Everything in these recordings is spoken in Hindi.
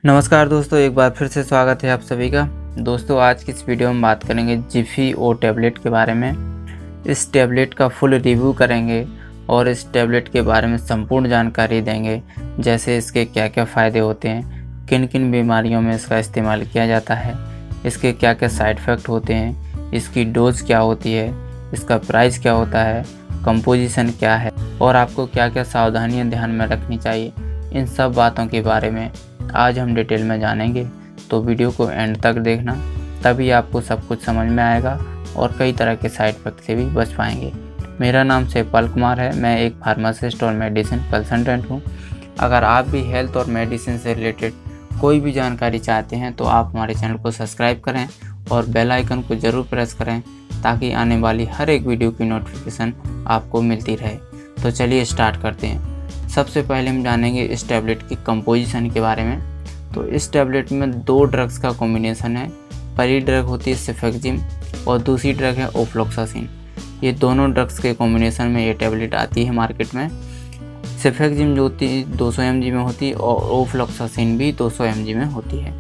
नमस्कार दोस्तों, एक बार फिर से स्वागत है आप सभी का। दोस्तों, आज की इस वीडियो में बात करेंगे जिफी ओ टैबलेट के बारे में। इस टैबलेट का फुल रिव्यू करेंगे और इस टैबलेट के बारे में संपूर्ण जानकारी देंगे, जैसे इसके क्या क्या फ़ायदे होते हैं, किन किन बीमारियों में इसका इस्तेमाल किया जाता है, इसके क्या क्या साइड इफ़ेक्ट होते हैं, इसकी डोज क्या होती है, इसका प्राइस क्या होता है, कंपोजिशन क्या है और आपको क्या क्या सावधानियाँ ध्यान में रखनी चाहिए। इन सब बातों के बारे में आज हम डिटेल में जानेंगे, तो वीडियो को एंड तक देखना, तभी आपको सब कुछ समझ में आएगा और कई तरह के साइड इफ़ेक्ट से भी बच पाएंगे। मेरा नाम शिवपाल कुमार है, मैं एक फार्मासिस्ट और मेडिसिन कंसल्टेंट हूँ। अगर आप भी हेल्थ और मेडिसिन से रिलेटेड कोई भी जानकारी चाहते हैं तो आप हमारे चैनल को सब्सक्राइब करें और बेल आइकन को ज़रूर प्रेस करें, ताकि आने वाली हर एक वीडियो की नोटिफिकेशन आपको मिलती रहे। तो चलिए स्टार्ट करते हैं। सबसे पहले हम जानेंगे इस टैबलेट की कंपोजिशन के बारे में। तो इस टैबलेट में दो ड्रग्स का कॉम्बिनेशन है। पहली ड्रग होती है सेफेक्जिम और दूसरी ड्रग है ओफ्लॉक्सासिन। ये दोनों ड्रग्स के कॉम्बिनेशन में ये टैबलेट आती है मार्केट में। सेफेक्जिम जो होती है 200 mg में होती है और ओफ्लॉक्सासिन भी 200 mg में होती है।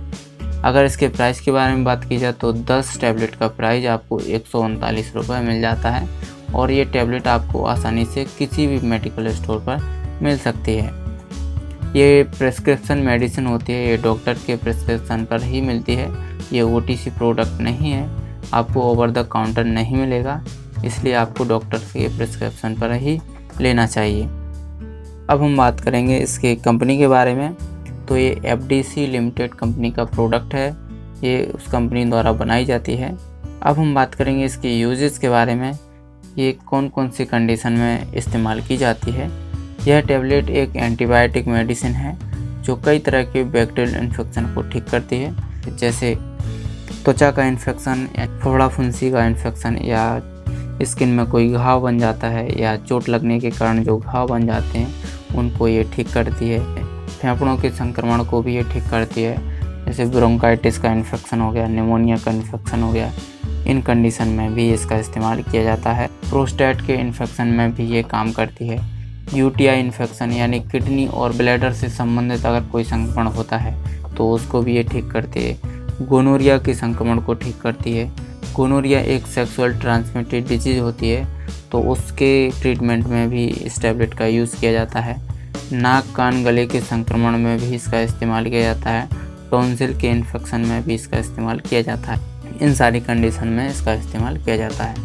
अगर इसके प्राइस के बारे में बात की जाए तो 10 टैबलेट का प्राइस आपको 139 रुपये मिल जाता है और ये टैबलेट आपको आसानी से किसी भी मेडिकल स्टोर पर मिल सकती है। ये प्रेस्क्रिप्शन मेडिसिन होती है, ये डॉक्टर के प्रेस्क्रिप्शन पर ही मिलती है। ये OTC प्रोडक्ट नहीं है, आपको ओवर द काउंटर नहीं मिलेगा, इसलिए आपको डॉक्टर के प्रेस्क्रिप्शन पर ही लेना चाहिए। अब हम बात करेंगे इसके कंपनी के बारे में। तो ये FDC लिमिटेड कंपनी का प्रोडक्ट है, ये उस कंपनी द्वारा बनाई जाती है। अब हम बात करेंगे इसके यूजेस के बारे में, ये कौन कौन सी कंडीशन में इस्तेमाल की जाती है। यह टैबलेट एक एंटीबायोटिक मेडिसिन है जो कई तरह के बैक्टीरियल इन्फेक्शन को ठीक करती है, जैसे त्वचा का इन्फेक्शन, फोड़ा फुंसी का इन्फेक्शन, या स्किन में कोई घाव बन जाता है या चोट लगने के कारण जो घाव बन जाते हैं उनको ये ठीक करती है। फेफड़ों के संक्रमण को भी ये ठीक करती है, जैसे ब्रोंकाइटिस का इन्फेक्शन हो गया, निमोनिया का इन्फेक्शन हो गया, इन कंडीशन में भी इसका इस्तेमाल किया जाता है। प्रोस्टेट के इन्फेक्शन में भी ये काम करती है। UTI इन्फेक्शन यानी किडनी और ब्लैडर से संबंधित अगर कोई संक्रमण होता है तो उसको भी ये ठीक करती है। गोनोरिया के संक्रमण को ठीक करती है। गोनोरिया एक सेक्सुअल ट्रांसमिटेड डिजीज होती है, तो उसके ट्रीटमेंट में भी इस टैबलेट का यूज़ किया जाता है। नाक कान गले के संक्रमण में भी इसका इस्तेमाल किया जाता है। टॉन्सिल के इन्फेक्शन में भी इसका इस्तेमाल किया जाता है। इन सारी कंडीशन में इसका इस्तेमाल किया जाता है।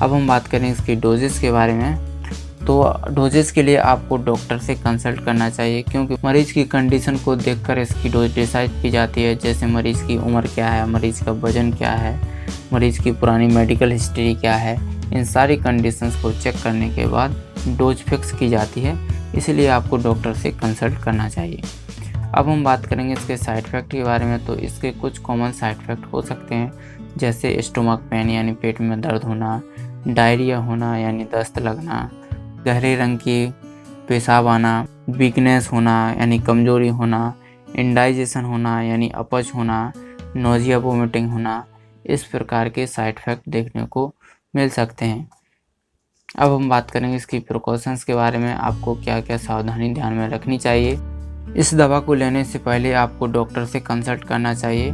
अब हम बात करें इसकी डोजेस के बारे में। तो डोजेस के लिए आपको डॉक्टर से कंसल्ट करना चाहिए, क्योंकि मरीज़ की कंडीशन को देखकर इसकी डोज डिसाइड की जाती है। जैसे मरीज़ की उम्र क्या है, मरीज़ का वजन क्या है, मरीज़ की पुरानी मेडिकल हिस्ट्री क्या है, इन सारी कंडीशंस को चेक करने के बाद डोज फिक्स की जाती है। इसलिए आपको डॉक्टर से कंसल्ट करना चाहिए। अब हम बात करेंगे इसके साइड इफ़ेक्ट के बारे में। तो इसके कुछ कॉमन साइड इफ़ेक्ट हो सकते हैं, जैसे स्टोमक पेन यानी पेट में दर्द होना, डायरिया होना यानी दस्त लगना, गहरे रंग की पेशाब आना, वीकनेस होना यानी कमजोरी होना, इंडाइजेशन होना यानी अपच होना, नोजिया वोमिटिंग होना, इस प्रकार के साइड इफ़ेक्ट देखने को मिल सकते हैं। अब हम बात करेंगे इसकी प्रिकॉशंस के बारे में, आपको क्या क्या सावधानी ध्यान में रखनी चाहिए। इस दवा को लेने से पहले आपको डॉक्टर से कंसल्ट करना चाहिए।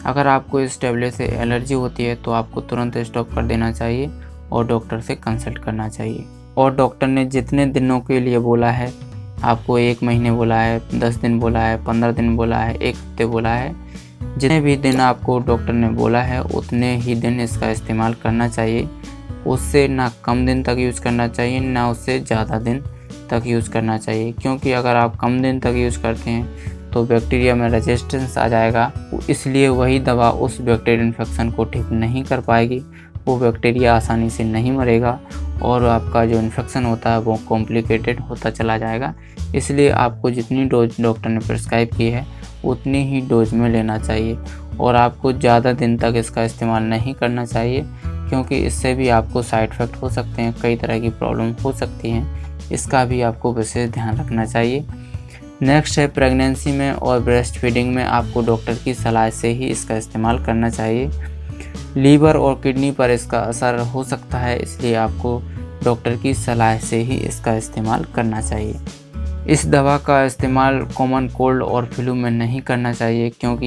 अगर आपको इस टैबलेट से एलर्जी होती है तो आपको तुरंत स्टॉप कर देना चाहिए और डॉक्टर से कंसल्ट करना चाहिए। और डॉक्टर ने जितने दिनों के लिए बोला है, आपको 1 महीने बोला है, 10 दिन बोला है, 15 दिन बोला है, 1 हफ्ते बोला है, जितने भी दिन आपको डॉक्टर ने बोला है उतने ही दिन इसका इस्तेमाल करना चाहिए। उससे ना कम दिन तक यूज़ करना चाहिए, ना उससे ज़्यादा दिन तक यूज़ करना चाहिए, क्योंकि अगर आप कम दिन तक यूज़ करते हैं तो बैक्टीरिया में रेजिस्टेंस आ जाएगा। इसलिए वही दवा उस बैक्टीरियल इन्फेक्शन को ठीक नहीं कर पाएगी, वो बैक्टीरिया आसानी से नहीं मरेगा और आपका जो इन्फेक्शन होता है वो कॉम्प्लिकेटेड होता चला जाएगा। इसलिए आपको जितनी डोज डॉक्टर ने प्रिस्क्राइब की है उतनी ही डोज में लेना चाहिए और आपको ज़्यादा दिन तक इसका इस्तेमाल नहीं करना चाहिए, क्योंकि इससे भी आपको साइड इफ़ेक्ट हो सकते हैं, कई तरह की प्रॉब्लम हो सकती हैं। इसका भी आपको विशेष ध्यान रखना चाहिए। नेक्स्ट है प्रेगनेंसी में और ब्रेस्ट फीडिंग में आपको डॉक्टर की सलाह से ही इसका इस्तेमाल करना चाहिए। लीवर और किडनी पर इसका असर हो सकता है, इसलिए आपको डॉक्टर की सलाह से ही इसका इस्तेमाल करना चाहिए। इस दवा का इस्तेमाल कॉमन कोल्ड और फ्लू में नहीं करना चाहिए, क्योंकि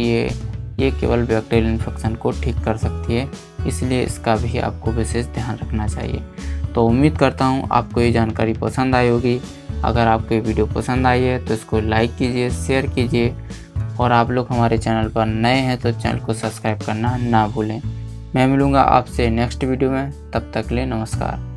ये केवल बैक्टीरियल इन्फेक्शन को ठीक कर सकती है, इसलिए इसका भी आपको विशेष ध्यान रखना चाहिए। तो उम्मीद करता हूँ आपको ये जानकारी पसंद आई होगी। अगर आपको ये वीडियो पसंद आई है तो इसको लाइक कीजिए, शेयर कीजिए, और आप लोग हमारे चैनल पर नए हैं तो चैनल को सब्सक्राइब करना ना भूलें। मैं मिलूँगा आपसे नेक्स्ट वीडियो में, तब तक के लिए नमस्कार।